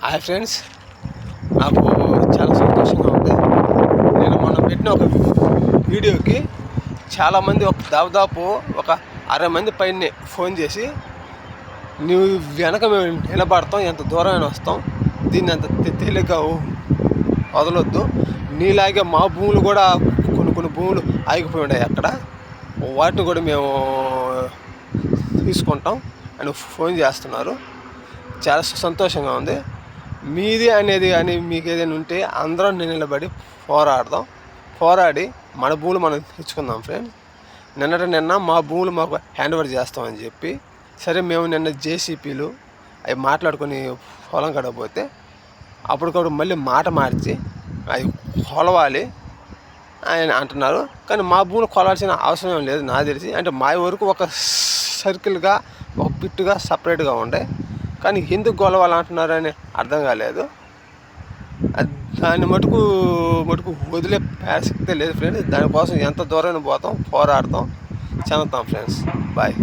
Hi friends, నాకు చాలా సంతోషంగా ఉంది. నేను మొన్న పెట్టిన ఒక వీడియోకి చాలామంది దాదాపు ఒక 60 మంది పైన ఫోన్ చేసి, నువ్వు వెనక మేము నిలబడతాం, ఎంత దూరమైనా వస్తాం, దీన్ని అంత తేలిగ్గా వదలొద్దు, నీలాగే మా భూములు కూడా కొన్ని భూములు ఆగిపోయి ఉన్నాయి, అక్కడ వాటిని కూడా మేము తీసుకుంటాం అని ఫోన్ చేస్తున్నారు. చాలా సంతోషంగా ఉంది. మీది అనేది కానీ మీకు ఏదైనా ఉంటే అందరం నిలబడి పోరాడి మన భూములు మనం తెచ్చుకుందాం ఫ్రెండ్. నిన్న మా భూములు మాకు హ్యాండ్ ఓవర్ చేస్తామని చెప్పి, సరే మేము నిన్న జేసీపీలు అవి మాట్లాడుకొని పొలం గడకపోతే అప్పటికప్పుడు మళ్ళీ మాట మార్చి అవి కొలవాలి ఆయన అంటున్నారు. కానీ మా భూములు కొలాల్సిన అవసరం లేదు నాకు తెలిసి. అంటే మా వరకు ఒక సర్కిల్గా, ఒక బిట్టుగా సపరేట్గా ఉండే, కానీ ఎందుకు గొలవాలంటున్నారు అని అర్థం కాలేదు. దాన్ని మటుకు వదిలే ప్రసక్తే లేదు ఫ్రెండ్స్. దానికోసం ఎంత దూరం పోతాం, పోరాడతాం, చెందుతాం ఫ్రెండ్స్. బాయ్.